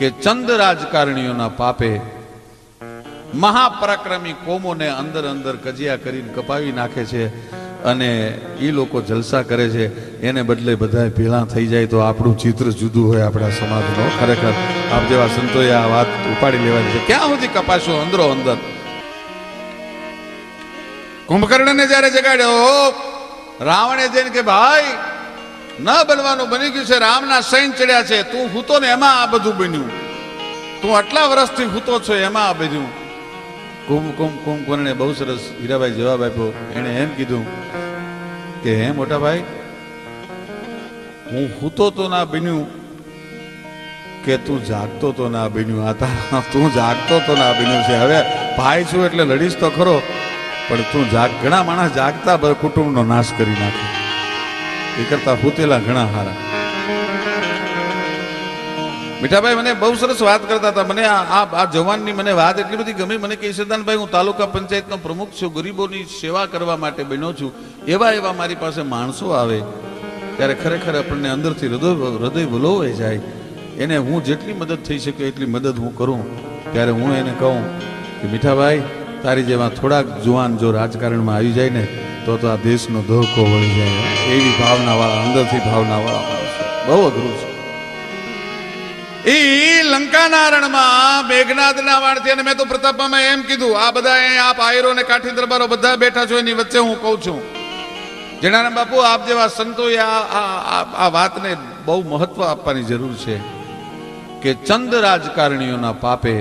કે ચંદ રાજકારણીઓના પાપે મહાપરાક્રમી કોમોને અંદર અંદર કજિયા કરીને કપાવી નાખે છે અને એ લોકો જલસા કરે છે. એને બદલે બધા ભેળા થઈ જાય તો આપણું ચિત્ર જુદું હોય આપણા સમાજનો. ખરેખર આપ જેવા સંતોએ આ વાત ઉપાડી લેવાની છે. ક્યાં સુધી કપાશો અંદરો અંદર? કુંભકર્ણને જ્યારે જગાડ્યો, રાવણે જઈને કે ભાઈ ન બનવાનું બની ગયું છે, રામના સૈન ચડ્યા છે, તું હૂતો ને એમાં આ બધું બન્યું, તું આટલા વર્ષથી હૂતો છો એમાં આ બન્યું. કુંભકર્ણે બહુ સરસ હીરાભાઈ જવાબ આપ્યો. એને એમ કીધું કે હે મોટા ભાઈ, હું હૂતો તો ના બન્યું કે તું જાગતો તો ના બન્યું. આ તું જાગતો તો ના બન્યું છે. હવે ભાઈ છું એટલે લડીશ તો ખરો, પણ તું ઘણા માણસ જાગતા કુટુંબનો નાશ કરી નાખે, એ કરતા હૂતેલા ઘણા હારા. મીઠાભાઈ મને બહુ સરસ વાત કરતા હતા. મને આ જવાનની મને વાત એટલી બધી ગમી. મને કહે સિદ્ધાંતભાઈ, હું તાલુકા પંચાયતનો પ્રમુખ છું, ગરીબોની સેવા કરવા માટે બન્યો છું. એવા મારી પાસે માણસો આવે ત્યારે ખરેખર આપણને અંદરથી હૃદય વલોવાઈ જાય. એને હું જેટલી મદદ થઈ શકે એટલી મદદ હું કરું. ત્યારે હું એને કહું કે મીઠાભાઈ, તારી જેવા થોડાક જુવાન જો રાજકારણમાં આવી જાય ને તો આ દેશનો ધોકો વળી જાય. એવી ભાવનાવાળા, અંદરથી ભાવનાવાળા માણસો. બહુ અઘરું છે. એ લંકાના રણમાં મેઘનાદના વાણથી, અને મેં તો પ્રતાપમાં એમ કીધું, આ બધા આપ આયરો ને કાઠી દરબારો બધા બેઠા છો, એની વચ્ચે હું કહું છું, જણારામ બાપુ આપ જેવા સંતોએ આ વાતને બહુ મહત્વ આપવાની જરૂર છે કે ચંદ રાજકારણીઓના પાપે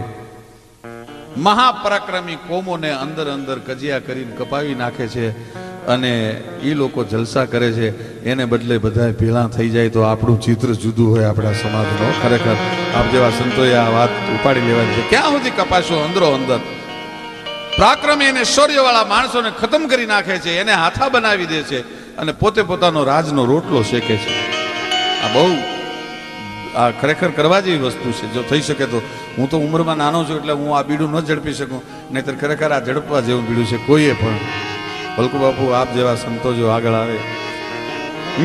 મહાપરાક્રમી કોમોને અંદર અંદર કજિયા કરીને કપાવી નાખે છે અને એ લોકો જલસા કરે છે. એને બદલે બધા ભેળા થઈ જાય તો આપણું ચિત્ર જુદું હોય આપણા સમાજનો. ખરેખર આપ જેવા સંતોએ આ વાત ઉપાડી લેવાની છે. ક્યાં સુધી કપાશો અંદરો અંદર? પરાક્રમી અને શૌર્યવાળા માણસોને ખતમ કરી નાખે છે, એને હાથા બનાવી દે છે અને પોતે પોતાનો રાજનો રોટલો શેકે છે. આ ખરેખર કરવા જેવી વસ્તુ છે. જો થઈ શકે તો. હું તો ઉંમરમાં નાનો છું એટલે હું આ બીડું ન ઝડપી શકું, નહીતર ખરેખર આ ઝડપવા જેવું બીડું છે કોઈએ પણ. ભલકુ બાપુ આપ જેવા સંતો જો આગળ આવે.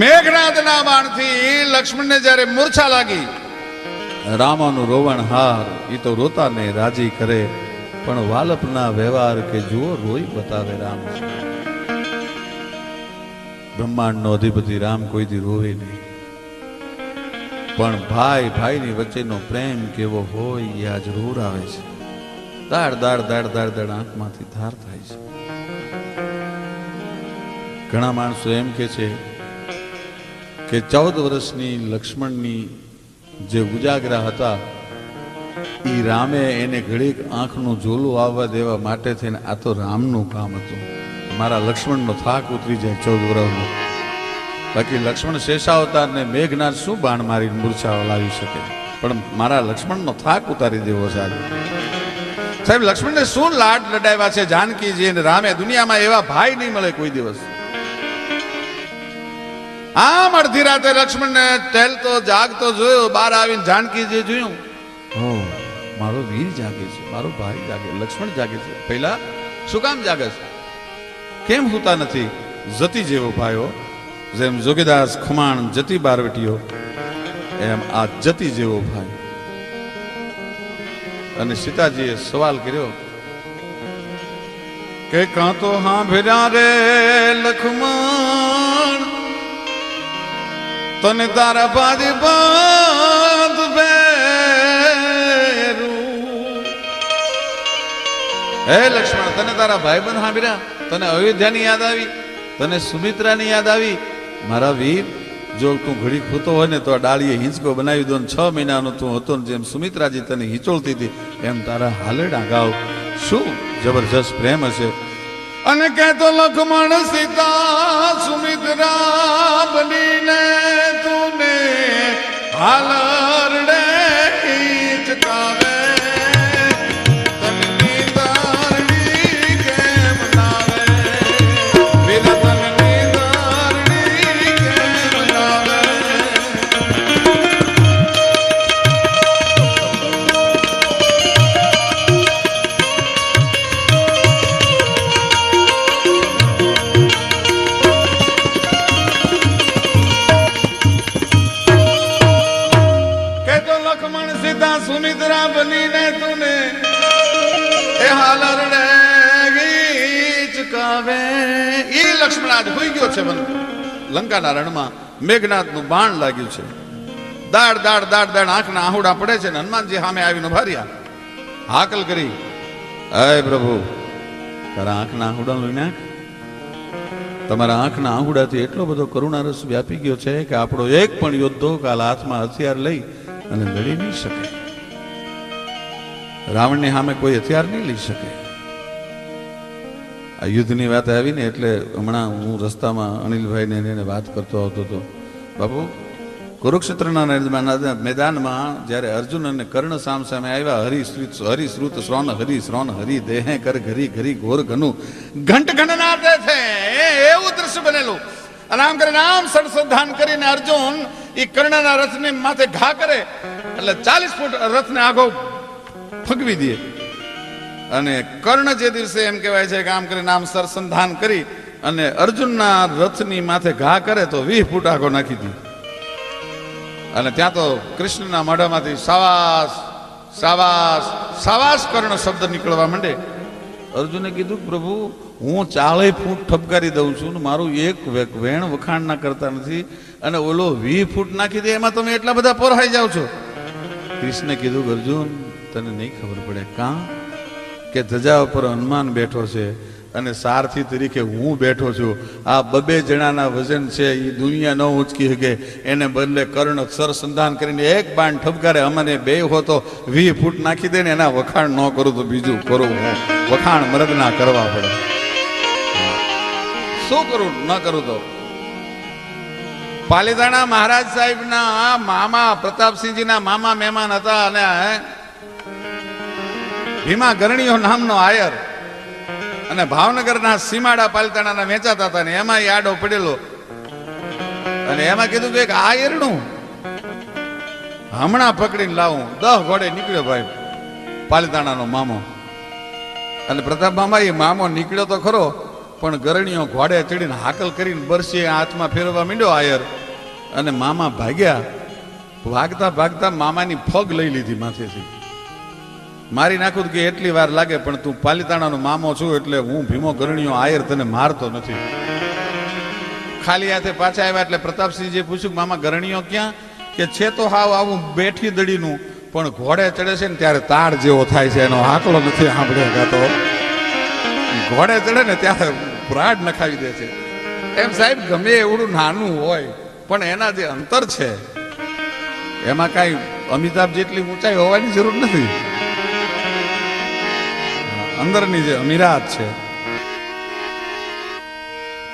મેઘનાદના બાણથી લક્ષ્મણને જ્યારે મૂર્છા લાગી, રામાનું રોવણ હાર એ તો રોતાને રાજી કરે, પણ વાલપના વ્યવહાર કે જુઓ રોઈ બતાવે રામ. બ્રહ્માંડનો અધિપતિ રામ કોઈથી રોવે નહીં, પણ ભાઈ ભાઈની વચ્ચેનો પ્રેમ કેવો હોય એ આજ રોર આવે છે. દાડ આંખમાંથી ધાર થાય છે. ઘણા માણસો એમ કે છે કે 14 વર્ષની લક્ષ્મણની જે ઉજાગરા હતા એ રામે એને ઘડીક આંખનું ઝોલું આવવા દેવા માટે થઈને, આ તો રામનું કામ હતું. મારા લક્ષ્મણનો થાક ઉતરી જાય 14 વર્ષનો. બાકી લક્ષ્મણ શેષાવતારને મેઘનાદ શું બાણ મારીને મૂર્છા લાવી શકે, પણ મારા લક્ષ્મણનો થાક ઉતારી દેવો છે આજે. સાહેબ, લક્ષ્મણને શું લાડ લડાવ્યા છે જાનકીજી અને રામે. દુનિયામાં એવા ભાઈ નહીં મળે કોઈ દિવસ. આમ અડધી રાતે લક્ષ્મણને ટહેલતો જાગતો જોયો. બહાર આવીને જાનકીજી જોયું, હો મારો વીર જાગે છે, મારો ભાઈ જાગે, લક્ષ્મણ જાગે છે. પહેલા શું કામ જાગે છે? કેમ હોતા નથી? જતી જેવો ભાઈઓ, જેમ જોગીદાસ ખુમાણ જતી બારવટીઓ, એમ આ જતી જેવો ભાઈ. અને સીતાજીએ સવાલ કર્યો કે કાં તો હા ભેરા રે લક્ષ્મણ, તને તારા પાદી બાદ ભેરું. હે લક્ષ્મણ, તને તારા ભાઈબંધ સાંભળ્યા, તને અયોધ્યાની યાદ આવી, તને સુમિત્રાની યાદ આવી. મારા વીર, જો તું ઘડી ખૂતો હોય ને તો આ ડાળીએ હિંચકો બનાવી દો. 6 મહિનાનો તું હતો ને જેમ સુમિત્રાજી તને હિંચોળતી હતી એમ તારા હાલડા ગાવ. શું જબરજસ્ત પ્રેમ હશે. અને કહેતો લક્ષ્મણ સીતા સુમિત્રા બનીને તુને હાલરડે હિંચકાવે. સીતા સુમિત્રા બનીને તુને એ હાલરડે ગીચ કાવે. ઈ લક્ષ્મણ આજ હોઈ ગયો છે લંકાના રણમાં. મેઘનાથનું બાણ લાગ્યું છે. દાડ દાડ દાડ દાડ આંખના આહુડા પડે છે ને હનુમાનજી સામે આવીને ભાર્યા, હાકલ કરી, હે પ્રભુ તારા આંખના આહુડા લઈ નાખ. તમારા આંખના આહુડાથી એટલો બધો કરુણારસ વ્યાપી ગયો છે કે આપણો એક પણ યોદ્ધો કાલ હાથમાં હથિયાર લઈ અને લડી નહીં શકે. રાવણની સામે કોઈ હથિયાર નહીં લઈ શકે. આ યુદ્ધની વાત આવી ને એટલે હમણાં હું રસ્તામાં અનિલભાઈને એને વાત કરતો આવતો હતો. બાપુ, કુરુક્ષેત્રના મેદાનમાં જ્યારે અર્જુન અને કર્ણ સામ સામે આવ્યા, હરિશ્રુત શ્રોણ હરિ દેહે કર ઘરી ઘરી ઘોર ઘનું ઘંટ ઘંટનાદે છે, એવું દ્રશ્ય બનેલું. અને આમ કરીને આમ સરસોધાન કરીને અર્જુન એ કર્ણના રથને માથે ઘા કરે એટલે 40 ફૂટ રથને આગો ફગવી દે. અને કર્ણ જે દિવસે એમ કહેવાય છે કે આમ કરીને આમ સરસંધાન કરી અને અર્જુનના રથની માથે ઘા કરે તો 20 ફૂટ આગો નાખી દે. અને ત્યાં તો કૃષ્ણના મોઢામાંથી સાવાસ સાવાસ સાવાસ કર્ણ શબ્દ નીકળવા માંડે. અર્જુને કીધું, પ્રભુ હું 40 ફૂટ ઠપકારી દઉં છું ને મારું એક વેણ વખાણ ના કરતા નથી, અને ઓલો 20 ફૂટ નાખી દે એમાં તમે એટલા બધા પોરાઈ જાવ છો. કૃષ્ણે કીધું, અર્જુન તને નહીં ખબર પડે કાં કે ધજા ઉપર હનુમાન બેઠો છે અને સારથી તરીકે હું બેઠો છું. આ 2 જણાના વજન છે એ દુનિયા ન ઉંચકી શકે. એને બદલે કર્ણ સરસંધાન કરીને એક બાણ ઠપકારે, અમને 2 હો તો 20 ફૂટ નાખી દે ને એના વખાણ ન કરું તો બીજું કરું હું. વખાણ મર્દના કરવા પડે. શું કરું ન કરું તો. પાલીતાણા મહારાજ સાહેબના મામા પ્રતાપસિંહજીના મામા મહેમાન હતા અને ભીમા ગરણીઓ નામનો આયર અને ભાવનગરના સીમાડા પાલિતાણાના વેચાતા હતા ને એમાં આડો પડેલો. અને એમાં કીધું કે આ એરણું હમણાં પકડીને લાવું. 10 ઘોડે નીકળ્યો ભાઈ પાલિતાણાનો મામો. અને પ્રતાપ મામા એ મામો નીકળ્યો તો ખરો, પણ ગરણીઓ ઘોડે ચડીને હાકલ કરીને બરસી હાથમાં ફેરવા માંડ્યો આયર. અને મામા ભાગ્યા. ભાગતા ભાગતા મામાની ફગ લઈ લીધી માથેથી. મારી નાખું કે એટલી વાર લાગે, પણ તું પાલિતાણાનો મામો છું એટલે હું ભીમો ગરણીઓ આયર તને મારતો નથી. ખાલી હાથે પાછા આવ્યા એટલે પ્રતાપસિંહજીએ પૂછ્યું, મામા ગરણીઓ ક્યાં? કે છે તો હાવ આવું બેઠી દડીનું, પણ ઘોડે ચડે છે ને ત્યારે તાળ જેવો થાય છે, એનો આંકડો નથી સાંભળ્યા તો. ઘોડે ચડે ને ત્યારે પ્રાડ નખાવી દે છે. એમ સાહેબ ગમે એવડું નાનું હોય પણ એના જે અંતર છે એમાં કાંઈ અમિતાભ જેટલી ઊંચાઈ હોવાની જરૂર નથી. અંદરની જે અમીરાત છે.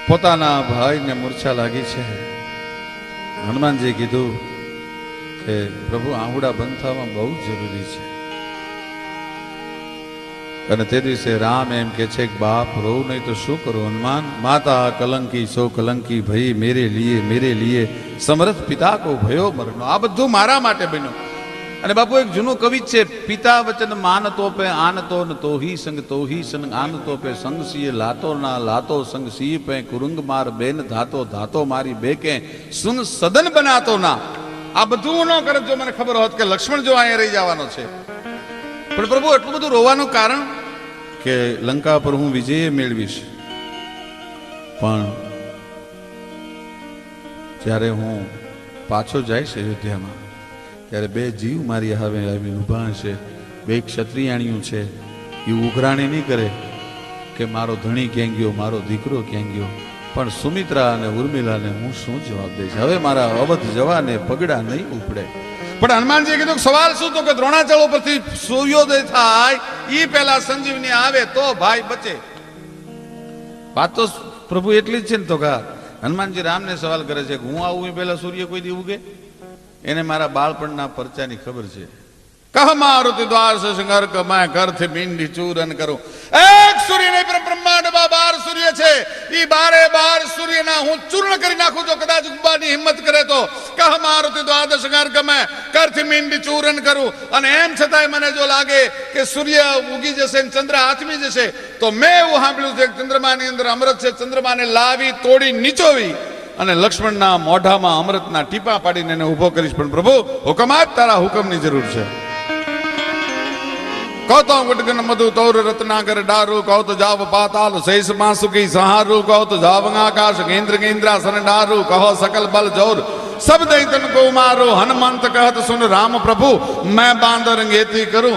પોતાના ભાઈને મૂર્છા લાગી છે. હનુમાનજી કીધું કે પ્રભુ આહુડા બંધ થવા બહુ જરૂરી છે. અને તે દિવસે રામ એમ કે છે કે બાપ રો નહીં તો શું કરું હનુમાન, માતા કલંકી સો કલંકી ભઈ મેરે લીએ સમર્થ પિતા કો ભયો મરનો. આ બધું મારા માટે બન્યું. અને બાપુ એક જૂનું કવિ છે, પિતા વચન માનતો પે આનતો ન તોહી સંગ આનતો પે સંગ સીએ લાતો ના લાતો સંગ સી પે કુરુંગ માર બેન ધાતો મારી બેકે સુન સદન બનાતો ના. આ બધું ન કરે જો મને ખબર હોત કે લક્ષ્મણ જો અહીંયા રહી જવાનો છે. પણ પ્રભુ એટલું બધું રોવાનું કારણ કે લંકા પર હું વિજય મેળવીશ, પણ જ્યારે હું પાછો જઈશ અયોધ્યામાં ત્યારે 2 જીવ મારી હવે આવી ઊભા હશે. 2 ક્ષત્રિયાણીઓ છે. એ ઉઘરાણી નહીં કરે કે મારો ધણી ક્યાં ગયો, મારો દીકરો ક્યાં ગયો, પણ સુમિત્રા અને ઉર્મિલાને હું શું જવાબ દઈશ? હવે મારા અવધ જવાને પગડા નહીં ઉપડે. પણ હનુમાનજીએ કીધું સવાલ શું તો કે દ્રોણાચળ ઉપરથી સૂર્યોદય થાય ઈ પહેલા સંજીવની આવે તો ભાઈ બચે. વાત તો પ્રભુ એટલી જ છે ને. તો કા હનુમાનજી રામને સવાલ કરે છે કે હું આવું એ પહેલા સૂર્ય કોઈ દી ઉગે? એને મારા બાળપણના પરચાની ખબર છે. કહ મારુતિ દ્વાર સે સંગર કમાય કરથી મીંડી ચૂરન કરું. એક સૂર્ય નહીં પણ બ્રહ્માંડમાં 12 સૂર્ય છે. ઈ 12 સૂર્યના હું ચૂર્ણ કરી નાખું તો કદાચ ઉગવાની હિંમત કરે તો. કહ મારુતિ દ્વાર સંગર કમાય કરથી મીંડી ચૂરન કરું. અને એમ છતાંય મને જો લાગે કે સૂર્ય ઉગી જશે ને ચંદ્ર આથમી જશે તો મેં એવું સાંભળ્યું છે કે ચંદ્રમાની અંદર અમૃત છે. ચંદ્રમાને લાવી તોડી નીચોવી અને લક્ષ્મણના મોઢામાં અમૃતના ટીપા પાડીને એને ઉભો કરીશ. પણ પ્રભુ હુકમ આપ, તારા હુકમની જરૂર છે. કહો તો ગુટગન મધુ તૌર રત્નાકર ડારુ, કહો તો જાવ પાતાલ શૈષ માસુકી સહારુ, કહો તો જાવ આકાશ કેન્દ્ર કેન્દ્રાસન ડારુ, કહો સકલ બલ જોર सब दैतन को मारो. हनुमंत कहत सुन राम प्रभु, मैं बांदर गेती करूं,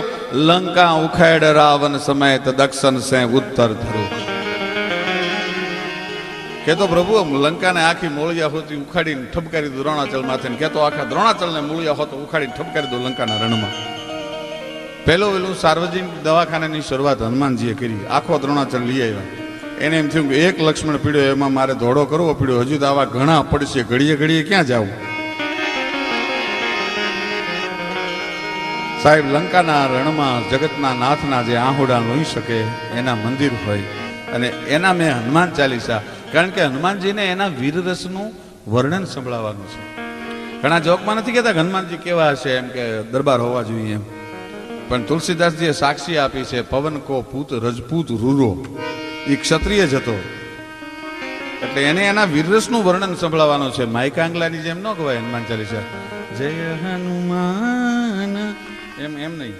लंका उखेड़ रावण समेत दक्षिण से उत्तर धरू. कहतो प्रभु लंका ने आखी मूलिया होती उखाड़ी ठपकारी दो द्रोणाचल माथे. कहतो आखा द्रोणाचल ने मूलिया हो तो उखाड़ी ठपकारी दो लंका रण में. पहलो वेलू सार्वजनिक दवाखाने शुरुआत हनुमानजीए करी. आखो द्रोणाचल लई आव्या. એને એમ થયું કે એક લક્ષ્મણ પીડ્યો, એમાં મારે ધોળો કરવો પીડ્યો, હજુ તો આવા ઘણા પડશે, ઘડીએ ઘડીએ ક્યાં જાવું. સાહેબ લંકાના રણમાં જગતના નાથના જે આહુડા લોહી શકે એના મંદિર હોય, અને એના મેં હનુમાન ચાલીસા, કારણ કે હનુમાનજીને એના વીરરસનું વર્ણન સંભળાવવાનું છે. ઘણા જોકમાં નથી કહેતા હનુમાનજી કેવા હશે, એમ કે દરબાર હોવા જોઈએ એમ, પણ તુલસીદાસજીએ સાક્ષી આપી છે, પવન કો પૂત રજપૂત રૂરો, એ ક્ષત્રિય જ હતો, એટલે એને એના વીરરસનું વર્ણન સંભળાવવાનું છે. માઇકાંગલાની જેમ ન કહેવાય હનુમાન ચાલીસા જય હનુમાન એમ નહીં.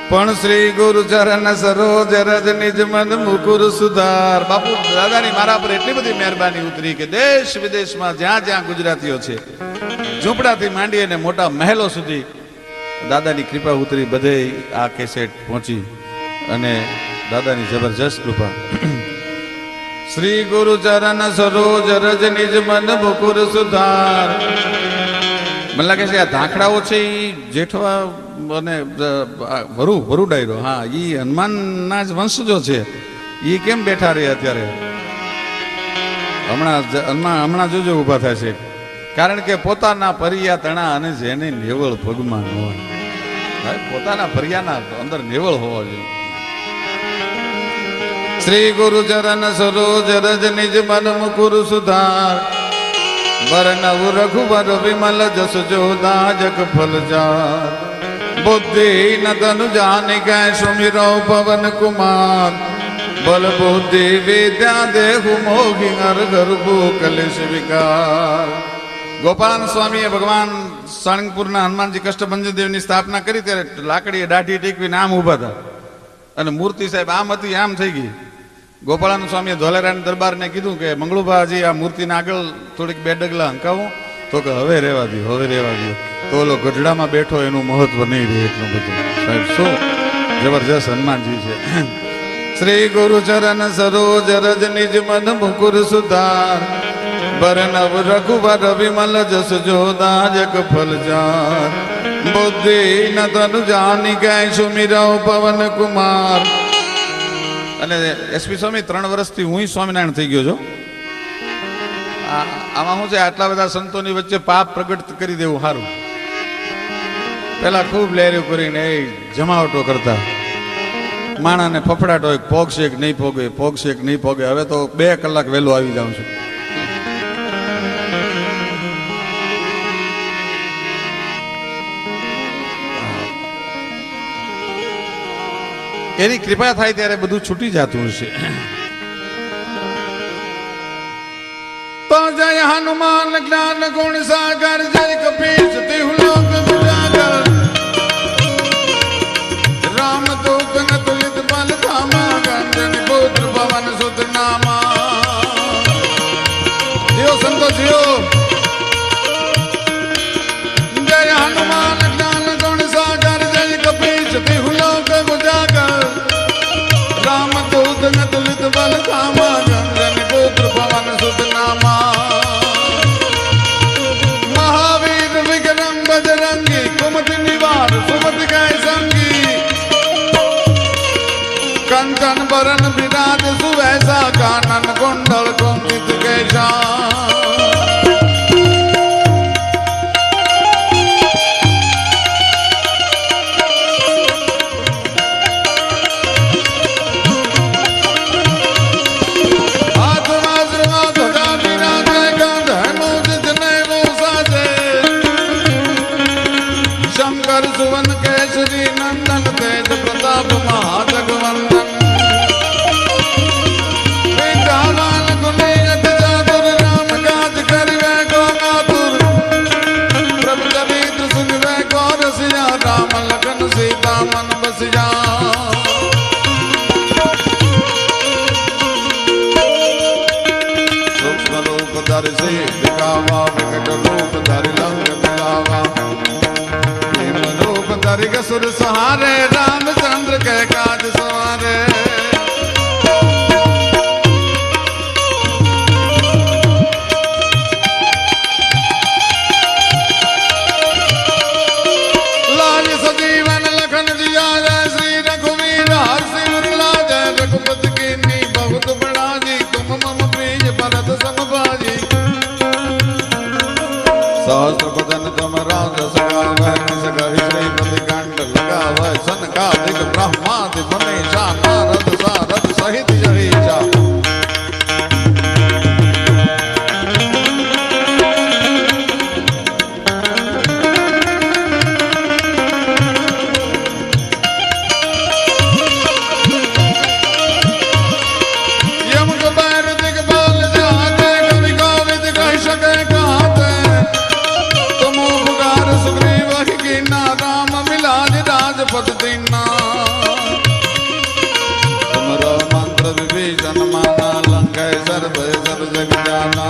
પણ શ્રી ગુરુ ચરણ સરોજ રજ નિજ મન મુકુર સુધાર. બાપુ દાદાની મારા પર એટલી બધી મહેરબાની ઉતરી કે દેશ વિદેશમાં જ્યાં જ્યાં ગુજરાતીઓ છે, ઝૂંપડાથી માંડી અને મોટા મહેલો સુધી દાદાની કૃપા ઉતરી, બધે આ કેસેટ પહોંચી, અને દાદાની જબરજસ્ત કૃપા. શ્રી ગુરુ ચરણ સરોજ રજ નિજ મન મુકુર સુધાર. મને લાગે છે આ ધાંખડાઓ છે એ જેઠવા અને વરુ ડાયરો, હા એ હનુમાનના જ વંશજો છે. એ કેમ બેઠા રહે અત્યારે? હમણાં જોજો ઉભા થાય છે, કારણ કે પોતાના પરિયા તણા અને જેને નેવળ પગમાં ન હોય, પોતાના પરિયાના અંદર નેવળ હોવા જોઈએ. શ્રી ગુરુ ચરણ સરોજ રજ નિજ મન મુકુર સુધાર. વરનવ રઘુવર વિમલ જસ જોદા જગ ફલ જાર. बुद्धि न तनु जानि कै सुमिरो पवन कुमार। बल बुद्धि विद्या देहु मोहि हर गर्भु कलेश विकार। गोपाल स्वामी भगवान साणंगपुરના હનુમાનજી કષ્ટભંજન દેવની સ્થાપના કરી ત્યારે લાકડીએ દાઢી ટેકવીને આમ ઊભા હતા અને મૂર્તિ સાહેબ આમ હતી આમ થઈ ગઈ. ગોપાળાનંદ સ્વામીએ ધોલેરાના દરબારને કીધું કે મંગળુભાજી આ મૂર્તિને આગળ થોડીક બે ડગલા હંકાવું, તો કે હવે રહેવા દો, હવે રહેવા દો. તો ઓલો ગઢડામાં બેઠો એનું મહત્વ નહીં રહે એટલું બધું. સાહેબ શું જબરજસ્ત હનુમાનજી છે. શ્રી ગુરુ ચરણ સરોજ રજ નિજ મન મુકુર સુધાર. બરનવ રઘુવર વિમલ જસ જોદા જગ ફલ જાર. બુદ્ધિ ન તનુ જાની ગય સુમિરવ પવન કુમાર. અને એસપી સ્વામી 3 વર્ષથી હું સ્વામિનારાયણ થઈ ગયો છું. આમાં શું છે, આટલા બધા સંતોની વચ્ચે પાપ પ્રગટ કરી દેવું સારું. પેલા ખૂબ લહેર્યું કરીને એ જમાવટો કરતા, માણાને ફફડાટ હોય, પોગશે કે નહીં પોગે, પોગશે કે નહીં પોગે. હવે તો 2 કલાક વહેલો આવી જાઉં છું. એની કૃપા થાય ત્યારે બધું છૂટી જતું હશે. તો જય હનુમાન જ્ઞાન ગુણ સાગર. જય કપીશ તિહુ લોક ઉજાગર. રામ દૂત ન તુલિત બલ ધામા. ગંજન પુત્ર પવન સુત નામા. જીઓ સંતો જીઓ. જય હનુમાન જ્ઞાન ગુણ સાગર. જય કપીશ તિહુ લોક ઉજાગર. રામ દૂત ન તુલિત બલ ધામા. ગંજન પુત્ર પવન સુત નામા. महावीर विक्रम बजरंगी. कुमति निवार सुमति गए संगी. कंचन बरन विराज सुवैसा. कानन कुंडल कुंजित केशा. सुवन केसरी नंदन. तेज प्रताप महाजगवंदन. विद्यावान गुणी अति रसिया राम लखन सीता मन बसिया सूक्ष्म रूप धरि से दिखावा विकट रूप धरि लंक दिलावा भीम रूप धरि असुर सहारे रामचंद्र के काज सवारे सहस्त्र बदन तुम राज सगावै सगहि श्रीपति कंठ लगावै सनकादिक ब्रह्मादि मनीषा नारद सारद सहित यहीशा यम कुबेर दिग्पाल जाते कवि कोविद कहि सके कहते सुग्रीव कीना राम मिलाज राजपद दीना तुमरो मंत्र विभीषण माना लंकै सर्व सब जग जाना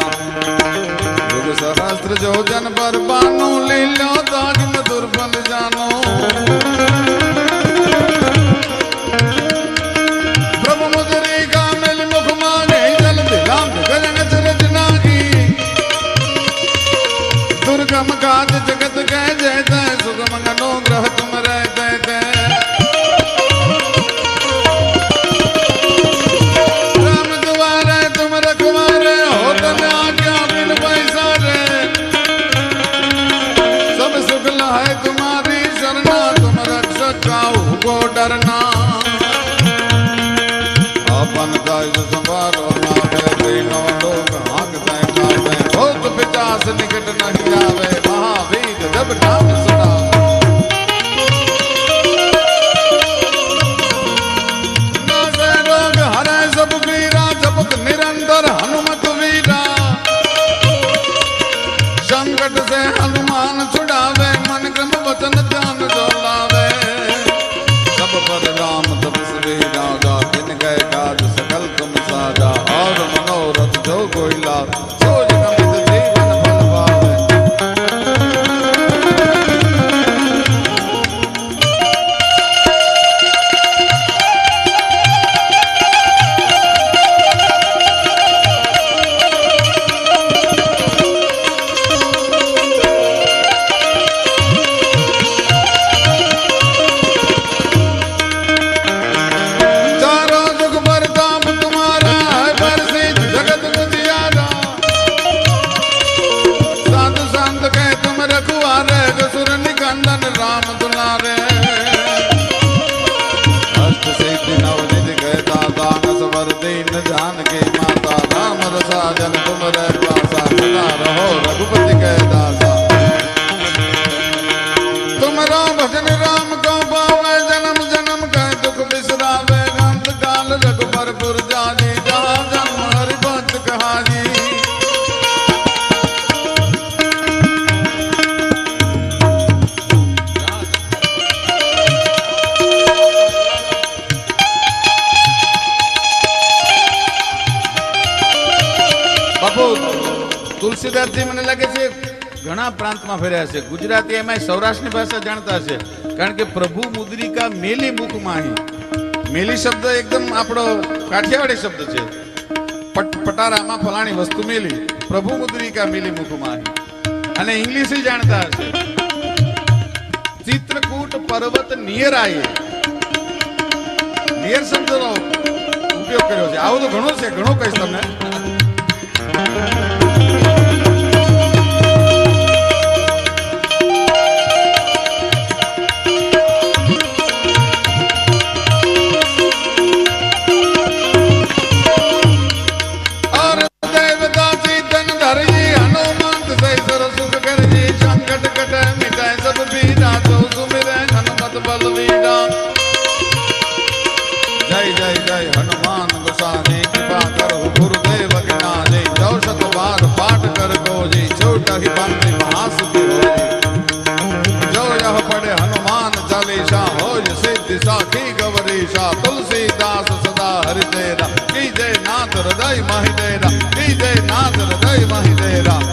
युग सहस्त्र जो जन पर बानो लीलो ताज मधुर फल जानो प्रभु मुद्री का मिल मुख मांगे जल दिलाम गजन रचना की दुर्गम काज जगत कह जयते सुगम अनुग्रह तुम रहते राम दुआरे तुम रखवारे हो तन आज्ञा बिन पैसारे सब सुख लहै तुम्हारी शरणा तुम रक्षक काहू को डरना अपन दास संभारो नावे तीनों लोग हाँकते गावे भूत पिचास निकट नहीं आवे महावीर जब नाम सुना नासे रोग हरै सब पीरा जपत निरंतर हनुमत वीरा संकट से हनुमान छुड़ावे मन क्रम वचन ध्यान जो लावे सब पर राम तपस्वी राजा दिन गए काज सकल तुम साजा और मनोरथ जो कोई लाभ सो जगत जीवन फल पावे राम दुलारे अष्ट सिद्धि नवनिध गए दाता सबर दीन जान के माता राम रसाजन तुम रह पासा सदा रहो रघुपति के दासा तुमरा भजन राम को पावे जन्म जन्म के दुख बिसरावे अंत काल रघुपरपुर जानी जहाँ जन्म हरि भक्त कहानी તુલસીદાસજી મને લાગે છે ઘણા પ્રાંતમાં ફર્યા છે ગુજરાતી એમાં સૌરાષ્ટ્રની ભાષા જાણતા હશે કારણ કે પ્રભુ મુદ્રિકા મેલી મુખ માહી મેલી શબ્દ એકદમ આપણો કાઠિયાવાડી શબ્દ છે પટારામાં ફલાણી વસ્તુ મેલી પ્રભુ મુદ્રિકા મેલી મુખ માહી અને ઇંગ્લિશ જાણતા હશે ચિત્રકૂટ પર્વત નિયર આયે નિયર શબ્દનો ઉપયોગ કર્યો છે આવું તો ઘણું છે ઘણું કહીશ તમને जय जय जय हनुमान गोसाई कृपा करो गुरुदेव के नाम जय सत पढ़े हनुमान चालीसा होय सिद्धि साखी गौरीशा तुलसीदास सदा हरि तेरा की जय नाथ हृदय महि तेरा की जय नाथ हृदय महि तेरा।